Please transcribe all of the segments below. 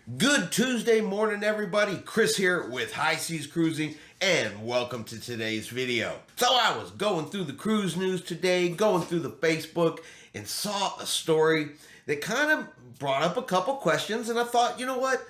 Good Tuesday morning, everybody. Chris here with High Seas Cruising, and welcome to today's video. So I was going through the cruise news today, going through the Facebook, and saw a story that kind of brought up a couple questions, and I thought, you know what?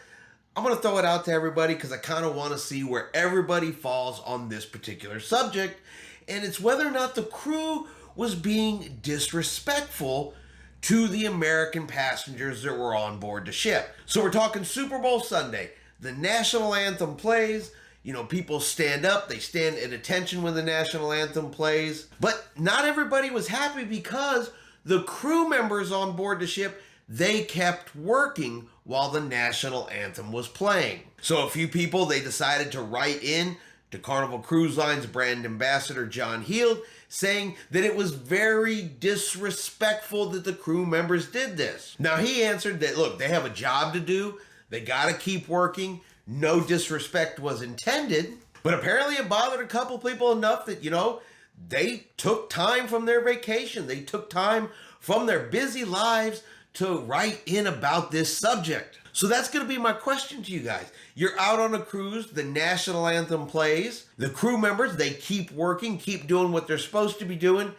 I'm going to throw it out to everybody because I kind of want to see where everybody falls on this particular subject, and it's whether or not the crew was being disrespectful to the American passengers that were on board the ship. So we're talking Super Bowl Sunday. The national anthem plays. You know, people stand up. They stand at attention when the national anthem plays. But not everybody was happy because the crew members on board the ship, they kept working while the national anthem was playing. So a few people, they decided to write in to Carnival Cruise Line's brand ambassador, John Heald, saying that it was very disrespectful that the crew members did this. Now, he answered that, look, they have a job to do. They got to keep working. No disrespect was intended. But apparently it bothered a couple people enough that, you know, they took time from their vacation. They took time from their busy lives to write in about this subject. So that's going to be my question to you guys. You're out on a cruise, the national anthem plays, the crew members, they keep working, keep doing what they're supposed to be doing.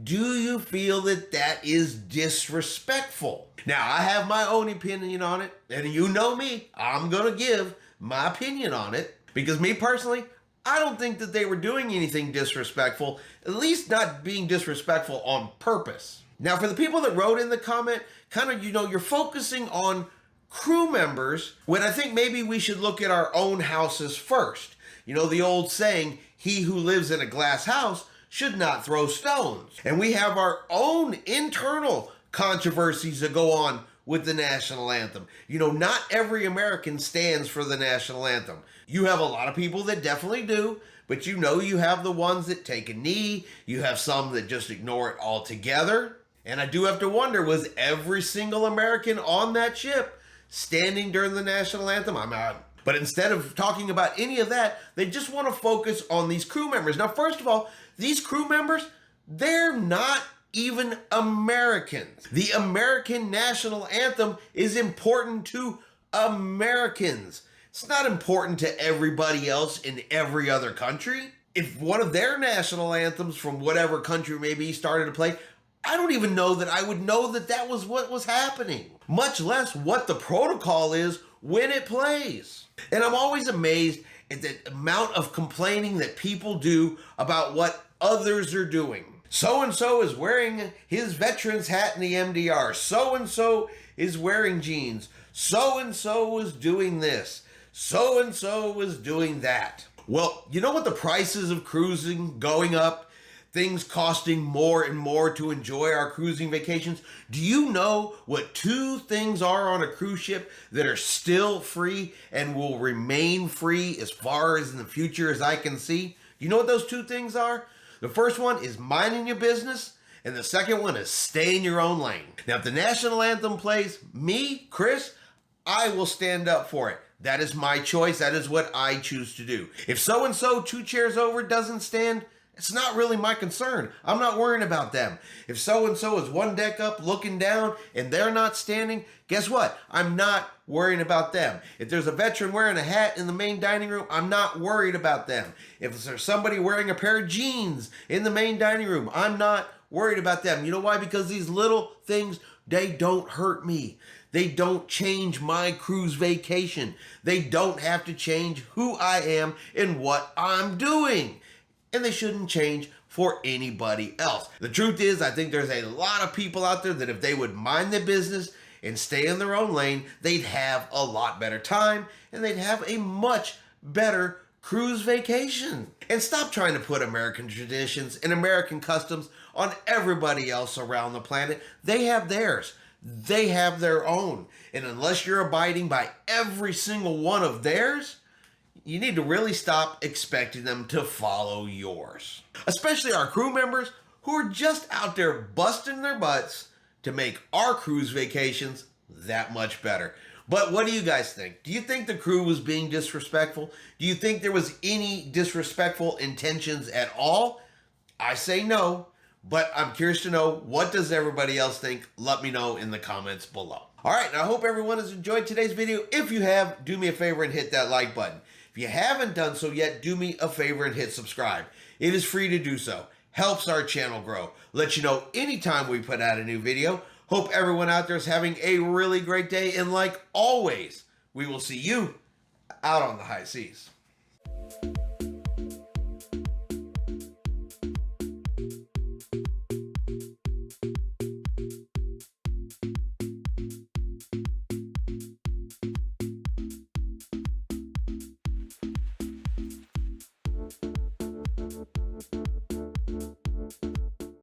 Do you feel that that is disrespectful? Now, I have my own opinion on it, and you know me, I'm going to give my opinion on it, because me personally, I don't think that they were doing anything disrespectful, at least not being disrespectful on purpose. Now, for the people that wrote in the comment, kind of, you know, you're focusing on crew members when I think maybe we should look at our own houses first. You know, the old saying, he who lives in a glass house should not throw stones. And we have our own internal controversies that go on with the national anthem. You know, not every American stands for the national anthem. You have a lot of people that definitely do, but you know you have the ones that take a knee. You have some that just ignore it altogether. And I do have to wonder, was every single American on that ship standing during the national anthem? I'm out. But instead of talking about any of that, they just want to focus on these crew members. Now, first of all, these crew members, they're not even Americans. The American national anthem is important to Americans. It's not important to everybody else in every other country. If one of their national anthems from whatever country maybe started to play, I don't even know that I would know that that was what was happening, much less what the protocol is when it plays. And I'm always amazed at the amount of complaining that people do about what others are doing. So-and-so is wearing his veteran's hat in the MDR. So-and-so is wearing jeans. So-and-so is doing this. So-and-so is doing that. Well, you know what the prices of cruising going up? Things costing more and more to enjoy our cruising vacations. Do you know what two things are on a cruise ship that are still free and will remain free as far as in the future as I can see? Do you know what those two things are? The first one is minding your business, and the second one is stay in your own lane. Now, if the national anthem plays, me, Chris, I will stand up for it. That is my choice. That is what I choose to do. If so-and-so 2 chairs over doesn't stand, it's not really my concern. I'm not worrying about them. If so-and-so is 1 deck up looking down and they're not standing, guess what? I'm not worrying about them. If there's a veteran wearing a hat in the main dining room, I'm not worried about them. If there's somebody wearing a pair of jeans in the main dining room, I'm not worried about them. You know why? Because these little things, they don't hurt me. They don't change my cruise vacation. They don't have to change who I am and what I'm doing. And they shouldn't change for anybody else. The truth is, I think there's a lot of people out there that if they would mind their business and stay in their own lane, they'd have a lot better time and they'd have a much better cruise vacation. And stop trying to put American traditions and American customs on everybody else around the planet. They have theirs. They have their own. And unless you're abiding by every single one of theirs, you need to really stop expecting them to follow yours. Especially our crew members who are just out there busting their butts to make our cruise vacations that much better. But what do you guys think? Do you think the crew was being disrespectful? Do you think there was any disrespectful intentions at all? I say no, but I'm curious to know, what does everybody else think? Let me know in the comments below. All right, now I hope everyone has enjoyed today's video. If you have, do me a favor and hit that like button. If you haven't done so yet, do me a favor and hit subscribe. It is free to do so. Helps our channel grow. Let you know anytime we put out a new video. Hope everyone out there is having a really great day. And like always, we will see you out on the high seas.